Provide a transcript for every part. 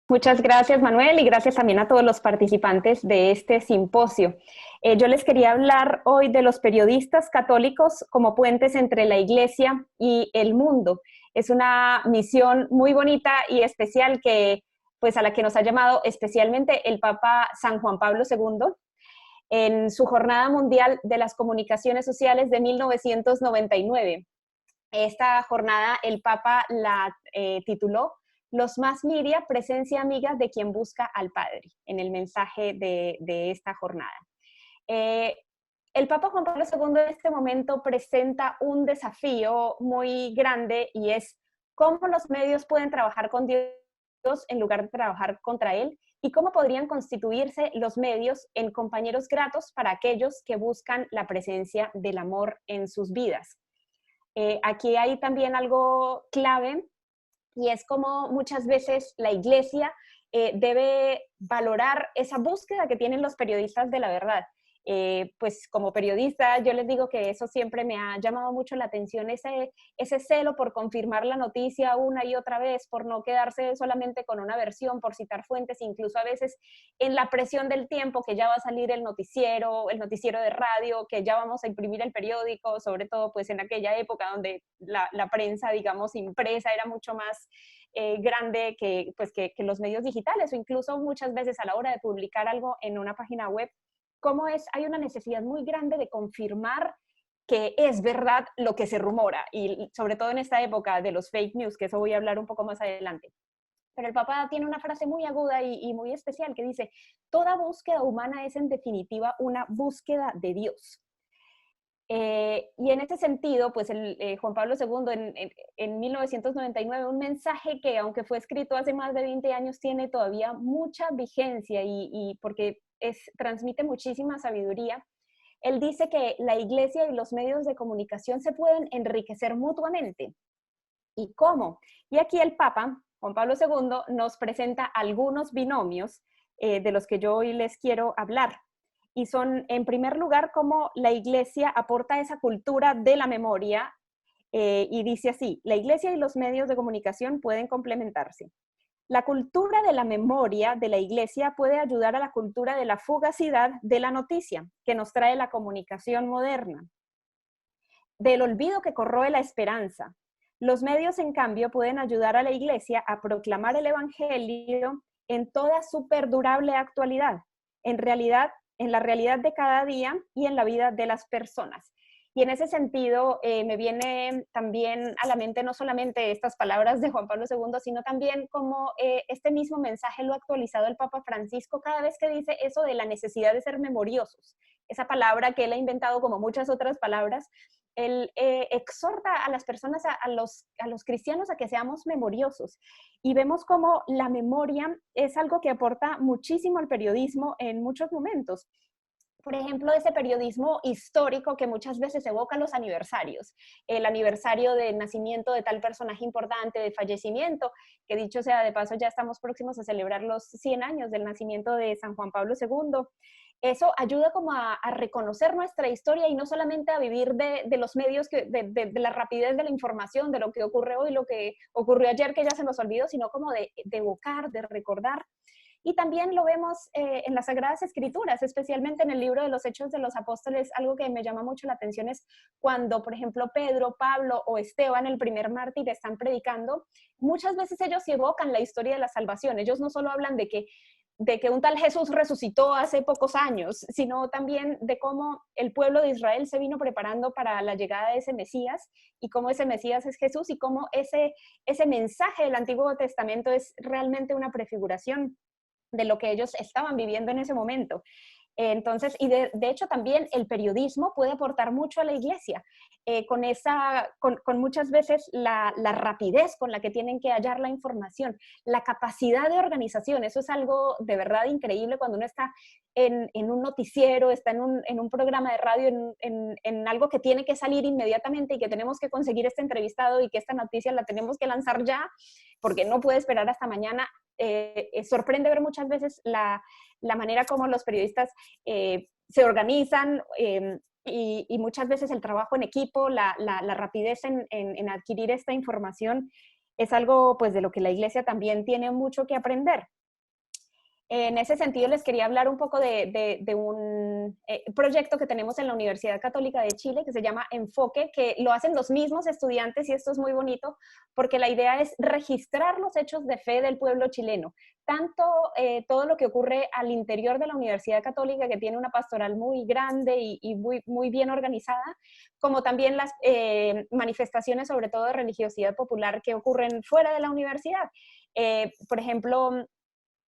Muchas gracias, Manuel, y gracias también a todos los participantes de este simposio. Yo les quería hablar hoy de los periodistas católicos como puentes entre la Iglesia y el mundo. Es una misión muy bonita y especial pues, a la que nos ha llamado especialmente el Papa San Juan Pablo II en su Jornada Mundial de las Comunicaciones Sociales de 1999. Esta jornada el Papa la tituló Los más Miria, presencia amiga de quien busca al Padre, en el mensaje de esta jornada. Eh, el Papa Juan Pablo II en este momento presenta un desafío muy grande y es cómo los medios pueden trabajar con Dios en lugar de trabajar contra Él y cómo podrían constituirse los medios en compañeros gratos para aquellos que buscan la presencia del amor en sus vidas. Aquí hay también algo clave y es como muchas veces la Iglesia debe valorar esa búsqueda que tienen los periodistas de la verdad. Pues como periodista yo les digo que eso siempre me ha llamado mucho la atención, ese celo por confirmar la noticia una y otra vez, por no quedarse solamente con una versión, por citar fuentes, incluso a veces en la presión del tiempo, que ya va a salir el noticiero de radio, que ya vamos a imprimir el periódico, sobre todo pues en aquella época donde la prensa, digamos, impresa era mucho más grande que los medios digitales, o incluso muchas veces a la hora de publicar algo en una página web, hay una necesidad muy grande de confirmar que es verdad lo que se rumora, y sobre todo en esta época de los fake news, que eso voy a hablar un poco más adelante. Pero el Papa tiene una frase muy aguda y muy especial que dice: toda búsqueda humana es en definitiva una búsqueda de Dios. Y en ese sentido, pues Juan Pablo II en 1999, un mensaje que aunque fue escrito hace más de 20 años, tiene todavía mucha vigencia y porque transmite muchísima sabiduría. Él dice que la Iglesia y los medios de comunicación se pueden enriquecer mutuamente. ¿Y cómo? Y aquí el Papa, Juan Pablo II, nos presenta algunos binomios de los que yo hoy les quiero hablar. Y son, en primer lugar, cómo la Iglesia aporta esa cultura de la memoria, y dice así: la Iglesia y los medios de comunicación pueden complementarse. La cultura de la memoria de la Iglesia puede ayudar a la cultura de la fugacidad de la noticia, que nos trae la comunicación moderna, del olvido que corroe la esperanza. Los medios, en cambio, pueden ayudar a la Iglesia a proclamar el Evangelio en toda su perdurable actualidad, en la realidad de cada día y en la vida de las personas. Y en ese sentido me viene también a la mente no solamente estas palabras de Juan Pablo II, sino también como este mismo mensaje lo ha actualizado el Papa Francisco cada vez que dice eso de la necesidad de ser memoriosos. Esa palabra que él ha inventado como muchas otras palabras, él exhorta a las personas, a los cristianos, a que seamos memoriosos. Y vemos como la memoria es algo que aporta muchísimo al periodismo en muchos momentos. Por ejemplo, ese periodismo histórico que muchas veces evoca los aniversarios, el aniversario del nacimiento de tal personaje importante, de fallecimiento, que dicho sea de paso, ya estamos próximos a celebrar los 100 años del nacimiento de San Juan Pablo II. Eso ayuda como a reconocer nuestra historia y no solamente a vivir de los medios, de la rapidez de la información, de lo que ocurre hoy, lo que ocurrió ayer que ya se nos olvidó, sino como de evocar, de recordar. Y también lo vemos en las Sagradas Escrituras, especialmente en el libro de los Hechos de los Apóstoles. Algo que me llama mucho la atención es cuando, por ejemplo, Pedro, Pablo o Esteban, el primer mártir, están predicando. Muchas veces ellos evocan la historia de la salvación. Ellos no solo hablan de que un tal Jesús resucitó hace pocos años, sino también de cómo el pueblo de Israel se vino preparando para la llegada de ese Mesías y cómo ese Mesías es Jesús y cómo ese mensaje del Antiguo Testamento es realmente una prefiguración de lo que ellos estaban viviendo en ese momento. Entonces, y de hecho también el periodismo puede aportar mucho a la Iglesia, con muchas veces la rapidez con la que tienen que hallar la información, la capacidad de organización. Eso es algo de verdad increíble cuando uno está en un noticiero, está en un programa de radio, en algo que tiene que salir inmediatamente y que tenemos que conseguir este entrevistado y que esta noticia la tenemos que lanzar ya, porque no puede esperar hasta mañana. Sorprende ver muchas veces la manera como los periodistas se organizan, y muchas veces el trabajo en equipo, la rapidez en adquirir esta información es algo pues de lo que la Iglesia también tiene mucho que aprender. En ese sentido, les quería hablar un poco de un proyecto que tenemos en la Universidad Católica de Chile que se llama Enfoque, que lo hacen los mismos estudiantes y esto es muy bonito porque la idea es registrar los hechos de fe del pueblo chileno, tanto todo lo que ocurre al interior de la Universidad Católica, que tiene una pastoral muy grande y muy, muy bien organizada, como también las manifestaciones, sobre todo de religiosidad popular, que ocurren fuera de la universidad. Por ejemplo,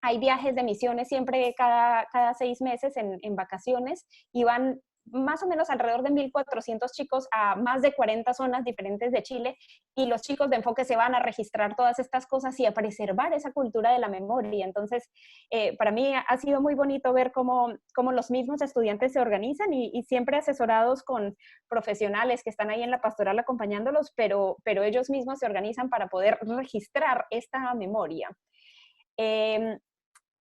hay viajes de misiones siempre cada 6 meses en vacaciones y van más o menos alrededor de 1.400 chicos a más de 40 zonas diferentes de Chile y los chicos de enfoque se van a registrar todas estas cosas y a preservar esa cultura de la memoria. Entonces, para mí ha sido muy bonito ver cómo los mismos estudiantes se organizan y siempre asesorados con profesionales que están ahí en la pastoral acompañándolos, pero ellos mismos se organizan para poder registrar esta memoria. Eh,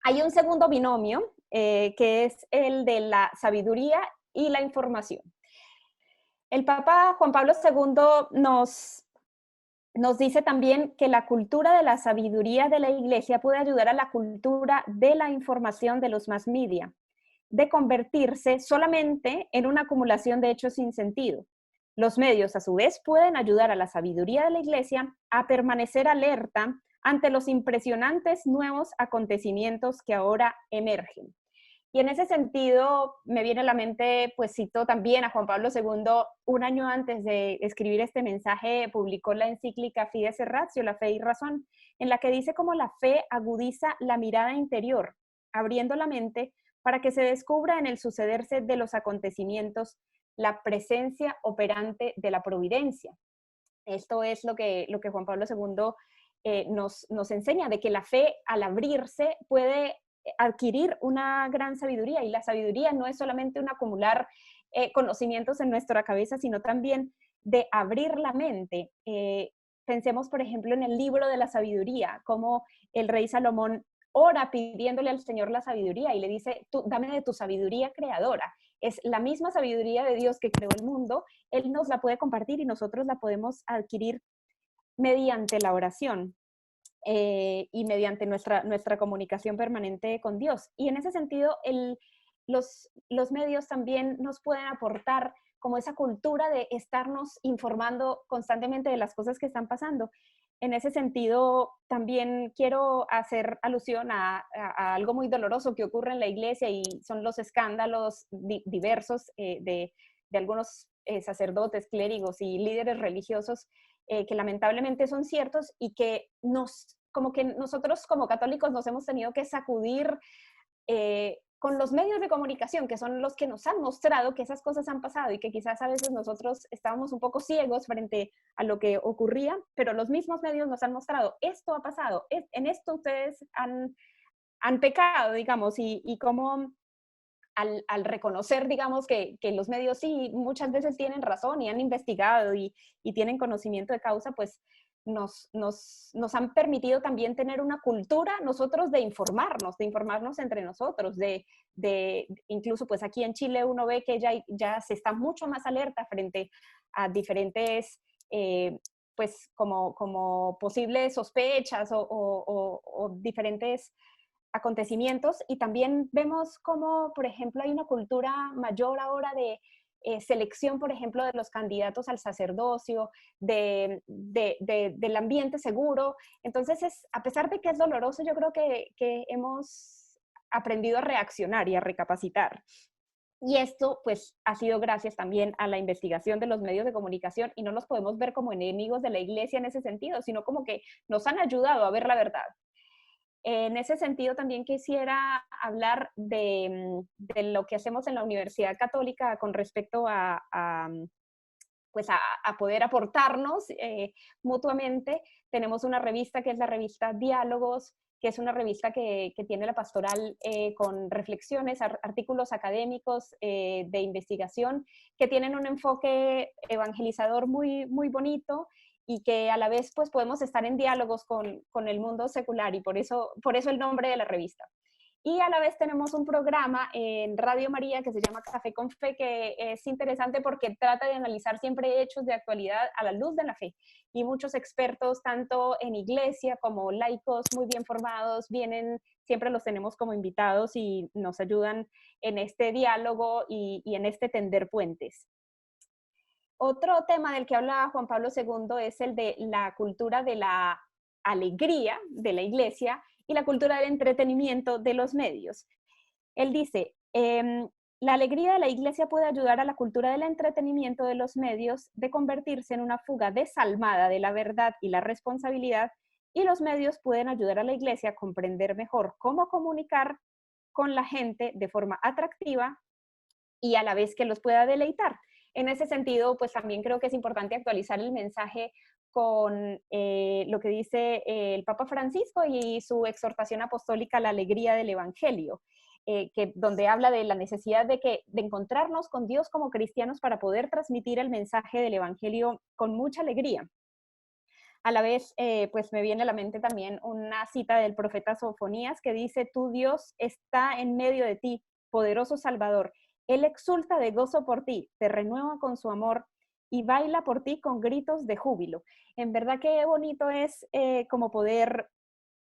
Hay un segundo binomio que es el de la sabiduría y la información. El Papa Juan Pablo II nos dice también que la cultura de la sabiduría de la Iglesia puede ayudar a la cultura de la información de los mass media, de convertirse solamente en una acumulación de hechos sin sentido. Los medios, a su vez, pueden ayudar a la sabiduría de la Iglesia a permanecer alerta ante los impresionantes nuevos acontecimientos que ahora emergen. Y en ese sentido, me viene a la mente, pues citó también a Juan Pablo II, un año antes de escribir este mensaje, publicó la encíclica Fides et Ratio, la fe y razón, en la que dice cómo la fe agudiza la mirada interior, abriendo la mente para que se descubra en el sucederse de los acontecimientos la presencia operante de la providencia. Esto es lo que Juan Pablo II nos enseña, de que la fe al abrirse puede adquirir una gran sabiduría, y la sabiduría no es solamente un acumular conocimientos en nuestra cabeza, sino también de abrir la mente. Pensemos, por ejemplo, en el libro de la sabiduría, como el rey Salomón ora pidiéndole al Señor la sabiduría y le dice, tú, dame de tu sabiduría creadora. Es la misma sabiduría de Dios que creó el mundo, Él nos la puede compartir y nosotros la podemos adquirir mediante la oración. Y mediante nuestra comunicación permanente con Dios. Y en ese sentido, los medios también nos pueden aportar como esa cultura de estarnos informando constantemente de las cosas que están pasando. En ese sentido, también quiero hacer alusión a algo muy doloroso que ocurre en la iglesia y son los escándalos diversos de algunos sacerdotes, clérigos y líderes religiosos que lamentablemente son ciertos y que como que nosotros como católicos nos hemos tenido que sacudir con los medios de comunicación, que son los que nos han mostrado que esas cosas han pasado y que quizás a veces nosotros estábamos un poco ciegos frente a lo que ocurría, pero los mismos medios nos han mostrado, esto ha pasado, en esto ustedes han pecado, digamos, y cómo al reconocer, digamos, que los medios sí muchas veces tienen razón y han investigado y tienen conocimiento de causa, pues nos han permitido también tener una cultura nosotros de informarnos entre nosotros, incluso pues aquí en Chile uno ve que ya se está mucho más alerta frente a diferentes, pues como posibles sospechas o diferentes acontecimientos, y también vemos como, por ejemplo, hay una cultura mayor ahora de selección, por ejemplo, de los candidatos al sacerdocio, del ambiente seguro. Entonces, a pesar de que es doloroso, yo creo que hemos aprendido a reaccionar y a recapacitar. Y esto, pues, ha sido gracias también a la investigación de los medios de comunicación, y no los podemos ver como enemigos de la iglesia en ese sentido, sino como que nos han ayudado a ver la verdad. En ese sentido, también quisiera hablar de lo que hacemos en la Universidad Católica con respecto pues a poder aportarnos mutuamente. Tenemos una revista que es la revista Diálogos, que es una revista que tiene la pastoral con reflexiones, artículos académicos de investigación, que tienen un enfoque evangelizador muy, muy bonito, y que a la vez pues podemos estar en diálogos con el mundo secular, y por eso el nombre de la revista. Y a la vez tenemos un programa en Radio María que se llama Café con Fe, que es interesante porque trata de analizar siempre hechos de actualidad a la luz de la fe. Y muchos expertos, tanto en iglesia como laicos muy bien formados, vienen, siempre los tenemos como invitados y nos ayudan en este diálogo y en este tender puentes. Otro tema del que habla Juan Pablo II es el de la cultura de la alegría de la iglesia y la cultura del entretenimiento de los medios. Él dice, la alegría de la iglesia puede ayudar a la cultura del entretenimiento de los medios de convertirse en una fuga desalmada de la verdad y la responsabilidad, y los medios pueden ayudar a la iglesia a comprender mejor cómo comunicar con la gente de forma atractiva y a la vez que los pueda deleitar. En ese sentido, pues también creo que es importante actualizar el mensaje con lo que dice el Papa Francisco y su exhortación apostólica a la alegría del Evangelio, donde habla de la necesidad de encontrarnos con Dios como cristianos para poder transmitir el mensaje del Evangelio con mucha alegría. A la vez, pues me viene a la mente también una cita del profeta Sofonías que dice, tu Dios está en medio de ti, poderoso Salvador. Él exulta de gozo por ti, te renueva con su amor y baila por ti con gritos de júbilo. En verdad qué bonito es como poder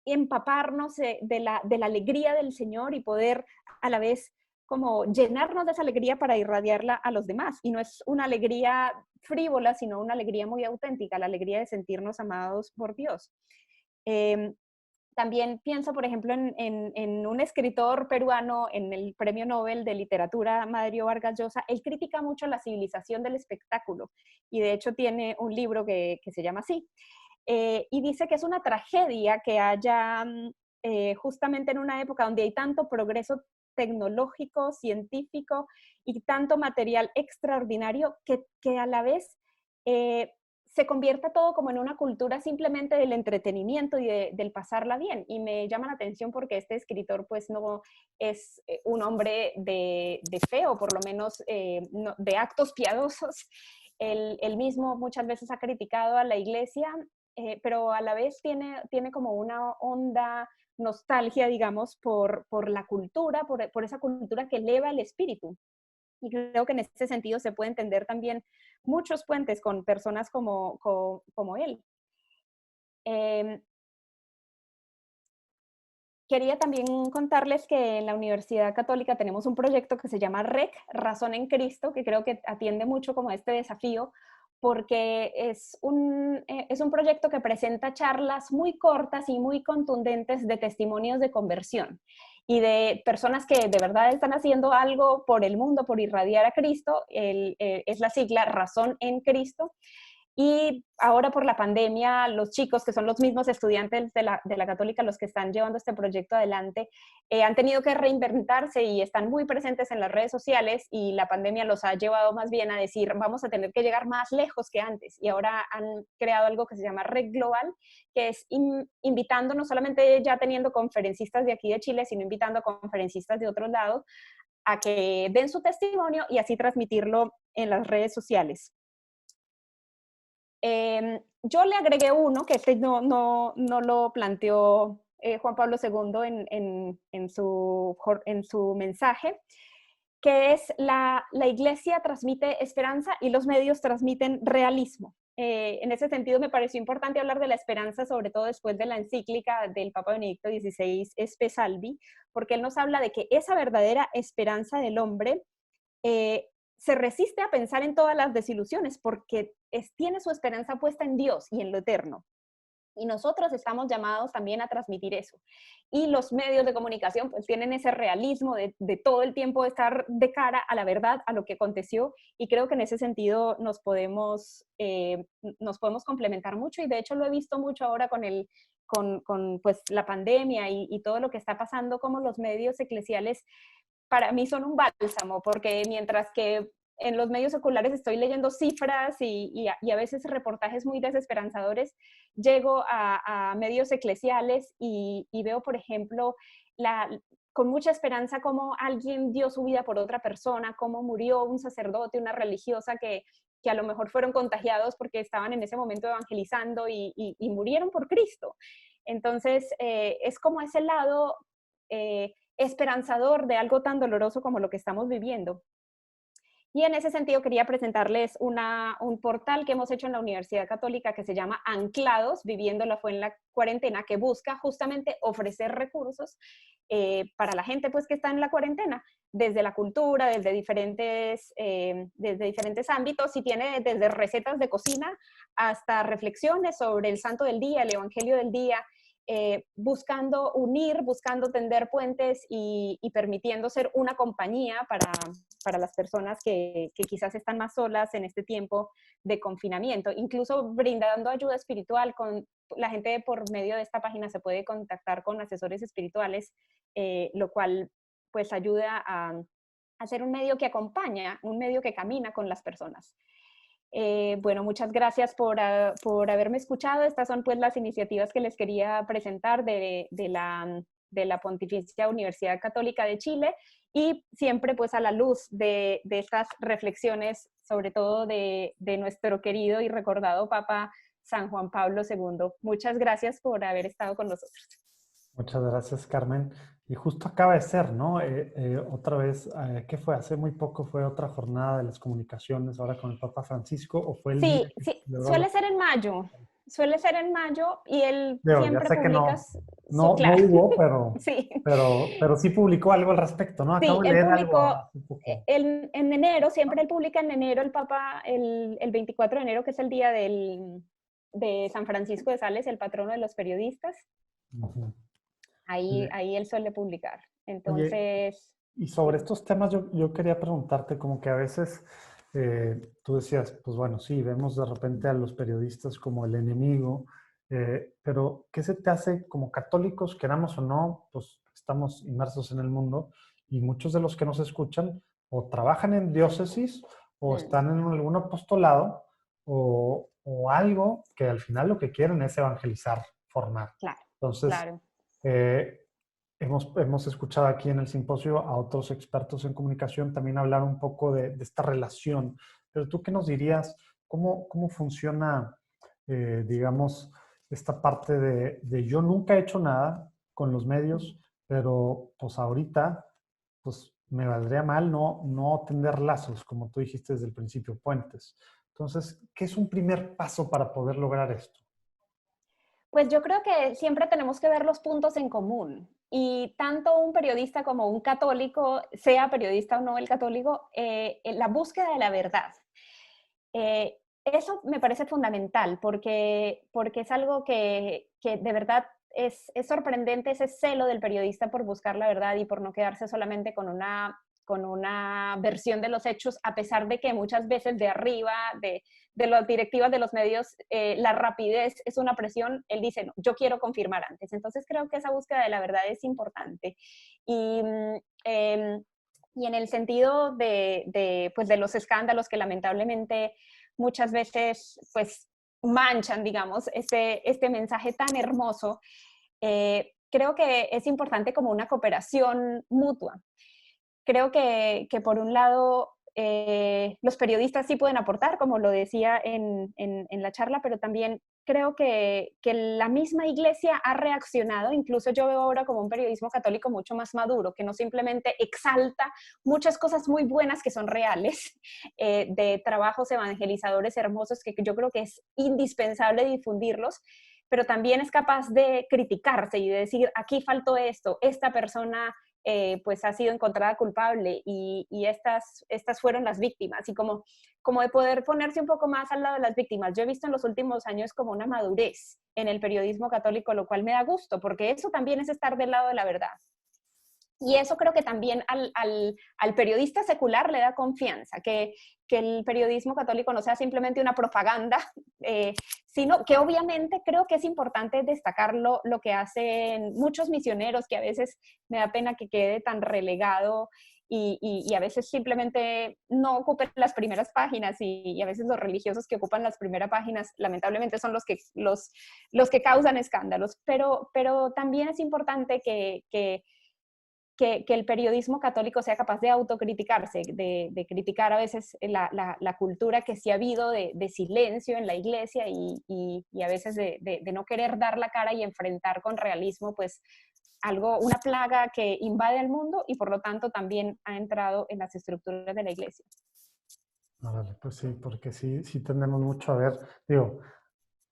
empaparnos de la alegría del Señor y poder a la vez como llenarnos de esa alegría para irradiarla a los demás. Y no es una alegría frívola, sino una alegría muy auténtica, la alegría de sentirnos amados por Dios. También pienso, por ejemplo, en un escritor peruano, en el Premio Nobel de Literatura, Mario Vargas Llosa. Él critica mucho la civilización del espectáculo y de hecho tiene un libro que se llama así. Y dice que es una tragedia que haya justamente en una época donde hay tanto progreso tecnológico, científico y tanto material extraordinario que a la vez se convierta todo como en una cultura simplemente del entretenimiento y del pasarla bien. Y me llama la atención porque este escritor pues no es un hombre de fe o por lo menos no, de actos piadosos. Él mismo muchas veces ha criticado a la iglesia, pero a la vez tiene como una honda nostalgia, digamos, por la cultura, por esa cultura que eleva el espíritu. Y creo que en ese sentido se puede entender también muchos puentes con personas como él. Quería también contarles que en la Universidad Católica tenemos un proyecto que se llama REC, Razón en Cristo, que creo que atiende mucho como este desafío, porque es un proyecto que presenta charlas muy cortas y muy contundentes de testimonios de conversión y de personas que de verdad están haciendo algo por el mundo, por irradiar a Cristo. Es la sigla Razón en Cristo. Y ahora por la pandemia, los chicos, que son los mismos estudiantes de la Católica, los que están llevando este proyecto adelante, han tenido que reinventarse y están muy presentes en las redes sociales, y la pandemia los ha llevado más bien a decir, vamos a tener que llegar más lejos que antes. Y ahora han creado algo que se llama Red Global, que es invitando, no solamente ya teniendo conferencistas de aquí de Chile, sino invitando a conferencistas de otros lados a que den su testimonio y así transmitirlo en las redes sociales. Yo le agregué uno, que este no lo planteó Juan Pablo II en su mensaje, que es la iglesia transmite esperanza y los medios transmiten realismo. En ese sentido me pareció importante hablar de la esperanza, sobre todo después de la encíclica del Papa Benedicto XVI, Espe Salvi, porque él nos habla de que esa verdadera esperanza del hombre se resiste a pensar en todas las desilusiones porque tiene su esperanza puesta en Dios y en lo eterno. Y nosotros estamos llamados también a transmitir eso. Y los medios de comunicación pues tienen ese realismo de todo el tiempo estar de cara a la verdad, a lo que aconteció, y creo que en ese sentido nos podemos complementar mucho, y de hecho lo he visto mucho ahora con pues, la pandemia y todo lo que está pasando, como los medios eclesiales para mí son un bálsamo, porque mientras que en los medios seculares estoy leyendo cifras y a veces reportajes muy desesperanzadores, llego a medios eclesiales y veo, por ejemplo, con mucha esperanza cómo alguien dio su vida por otra persona, cómo murió un sacerdote, una religiosa que a lo mejor fueron contagiados porque estaban en ese momento evangelizando y murieron por Cristo. Entonces, es como ese lado esperanzador de algo tan doloroso como lo que estamos viviendo. Y en ese sentido quería presentarles un portal que hemos hecho en la Universidad Católica que se llama Anclados, Viviendo la Fe en la Cuarentena, que busca justamente ofrecer recursos para la gente pues, que está en la cuarentena, desde la cultura, desde diferentes ámbitos, y tiene desde recetas de cocina hasta reflexiones sobre el santo del día, el evangelio del día, buscando unir, buscando tender puentes y permitiendo ser una compañía para las personas que quizás están más solas en este tiempo de confinamiento, incluso brindando ayuda espiritual. Con la gente por medio de esta página se puede contactar con asesores espirituales, lo cual pues ayuda a ser un medio que acompaña, un medio que camina con las personas. Bueno, muchas gracias por haberme escuchado. Estas son pues las iniciativas que les quería presentar de la Pontificia Universidad Católica de Chile, y siempre pues a la luz de estas reflexiones, sobre todo de nuestro querido y recordado Papa San Juan Pablo II. Muchas gracias por haber estado con nosotros. Muchas gracias, Carmen. Y justo acaba de ser, ¿no? Otra vez, ¿qué fue? Hace muy poco fue otra jornada de las comunicaciones ahora con el Papa Francisco, ¿o fue el día Sí, que se sí, celebró la... suele ser en mayo. Suele ser en mayo y él Veo, ya siempre sé que publica no claro, hubo, sí. pero sí publicó algo al respecto, ¿no? Sí, Acabo de él leer algo publicó hace poco. en enero, siempre él publica en enero, el Papa, el 24 de enero, que es el día de San Francisco de Sales, el patrono de los periodistas. Ujú. Ahí él suele publicar. Oye, Entonces, y sobre sí. estos temas yo quería preguntarte, como que a veces tú decías, pues bueno, sí, vemos de repente a los periodistas como el enemigo, pero ¿qué se te hace como católicos, queramos o no? Pues estamos inmersos en el mundo y muchos de los que nos escuchan o trabajan en diócesis o Mm, están en algún apostolado o algo que al final lo que quieren es evangelizar, formar. claro, Entonces, claro. eh, hemos escuchado aquí en el simposio a otros expertos en comunicación también hablar un poco de esta relación, pero tú qué nos dirías, cómo funciona, digamos, esta parte de yo nunca he hecho nada con los medios, pero pues ahorita, pues me valdría mal no tender lazos, como tú dijiste desde el principio, puentes. Entonces, ¿qué es un primer paso para poder lograr esto? Pues yo creo que siempre tenemos que ver los puntos en común, y tanto un periodista como un católico, sea periodista o no el católico, en la búsqueda de la verdad. Eso me parece fundamental porque es algo que de verdad es sorprendente, ese celo del periodista por buscar la verdad y por no quedarse solamente con una versión de los hechos, a pesar de que muchas veces de arriba, de las directivas de los medios, la rapidez es una presión. Él dice, no, yo quiero confirmar antes. Entonces creo que esa búsqueda de la verdad es importante. Y, eh, y en el sentido pues de los escándalos que lamentablemente muchas veces pues manchan, digamos, este mensaje tan hermoso, creo que es importante como una cooperación mutua. Creo que por un lado los periodistas sí pueden aportar, como lo decía en la charla, pero también creo que la misma iglesia ha reaccionado. Incluso yo veo ahora como un periodismo católico mucho más maduro, que no simplemente exalta muchas cosas muy buenas que son reales, de trabajos evangelizadores hermosos que yo creo que es indispensable difundirlos, pero también es capaz de criticarse y de decir, aquí faltó esto, esta persona pues ha sido encontrada culpable y estas fueron las víctimas, y como de poder ponerse un poco más al lado de las víctimas. Yo he visto en los últimos años como una madurez en el periodismo católico, lo cual me da gusto, porque eso también es estar del lado de la verdad. Y eso creo que también al periodista secular le da confianza, que el periodismo católico no sea simplemente una propaganda, sino que obviamente creo que es importante destacar lo que hacen muchos misioneros, que a veces me da pena que quede tan relegado y a veces simplemente no ocupen las primeras páginas, y a veces los religiosos que ocupan las primeras páginas lamentablemente son los que causan escándalos, pero también es importante que que el periodismo católico sea capaz de autocriticarse, de criticar a veces la cultura que sí ha habido de silencio en la iglesia y a veces de no querer dar la cara y enfrentar con realismo, pues algo, una plaga que invade el mundo y por lo tanto también ha entrado en las estructuras de la iglesia. Órale, pues sí, porque sí, sí tenemos mucho a ver. Digo,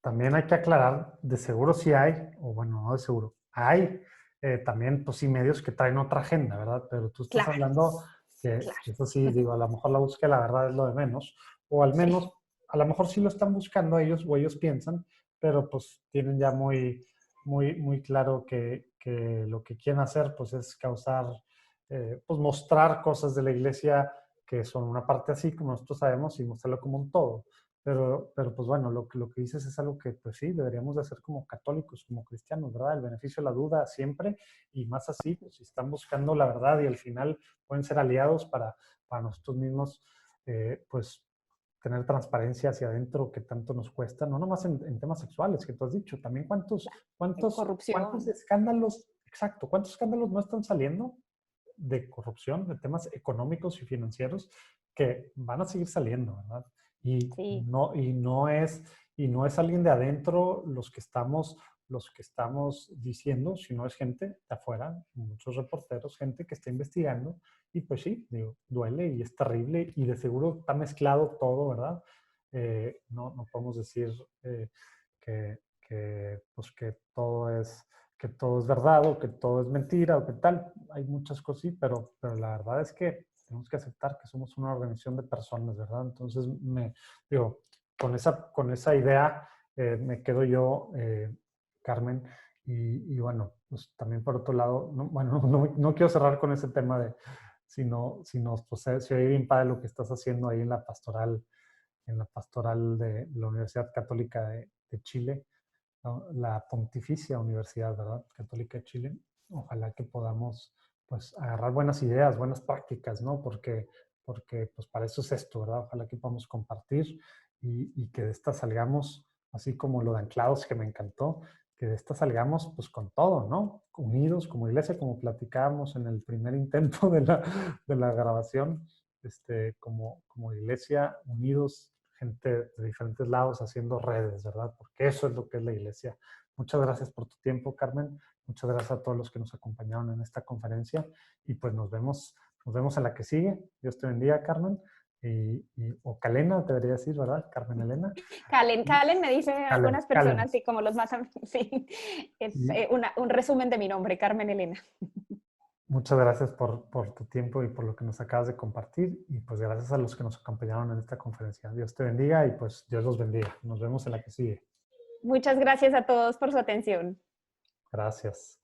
también hay que aclarar, de seguro sí hay, o bueno, no de seguro, hay también, pues sí, medios que traen otra agenda, ¿verdad? Pero tú estás Claro, hablando que claro. eso sí, digo, a lo mejor la búsqueda, la verdad, es lo de menos, o al Sí, menos, a lo mejor sí lo están buscando ellos, o ellos piensan, pero pues tienen ya muy claro que lo que quieren hacer, pues es causar, pues mostrar cosas de la iglesia que son una parte así, como nosotros sabemos, y mostrarlo como un todo. Pero pues bueno, lo que dices es algo que pues sí, deberíamos de hacer como católicos, como cristianos, ¿verdad? El beneficio de la duda siempre, y más así, pues si están buscando la verdad y al final pueden ser aliados para nosotros mismos, pues tener transparencia hacia adentro que tanto nos cuesta, no nomás en temas sexuales, que tú has dicho, también cuántos corrupción. escándalos, exacto, cuántos escándalos no están saliendo de corrupción, de temas económicos y financieros que van a seguir saliendo, ¿verdad? Sí, Y no es alguien de adentro los que estamos diciendo, sino es gente de afuera, muchos reporteros, gente que está investigando, y pues sí, digo, duele y es terrible, y de seguro está mezclado todo, ¿verdad? No podemos decir pues que todo es verdad o que todo es mentira o que tal. Hay muchas cosas, sí, pero la verdad es que tenemos que aceptar que somos una organización de personas, ¿verdad? Entonces, digo, con esa idea me quedo yo, Carmen, y bueno, pues también por otro lado, no, bueno, no quiero cerrar con ese tema de, sino pues se oye bien padre lo que estás haciendo ahí en la pastoral de la Universidad Católica de Chile, ¿no? La Pontificia Universidad, ¿verdad? Católica de Chile. Ojalá que podamos, pues, agarrar buenas ideas, buenas prácticas, ¿no? Porque pues, para eso es esto, ¿verdad? Ojalá que podamos compartir y que de esta salgamos, así como lo de Anclados, que me encantó, que de esta salgamos, pues, con todo, ¿no? Unidos como iglesia, como platicábamos en el primer intento de la grabación, como iglesia, unidos, gente de diferentes lados haciendo redes, ¿verdad? Porque eso es lo que es la iglesia. Muchas gracias por tu tiempo, Carmen. Muchas gracias a todos los que nos acompañaron en esta conferencia y pues nos vemos en la que sigue. Dios te bendiga, Carmen. O Calena, debería decir, ¿verdad? Carmen Elena. Calen me dicen algunas Calen. personas, sí, como los más, sí, es Y un resumen de mi nombre, Carmen Elena. muchas gracias por tu tiempo y por lo que nos acabas de compartir. Y pues gracias a los que nos acompañaron en esta conferencia. Dios te bendiga y pues Dios los bendiga. Nos vemos en la que sigue. Muchas gracias a todos por su atención. Gracias.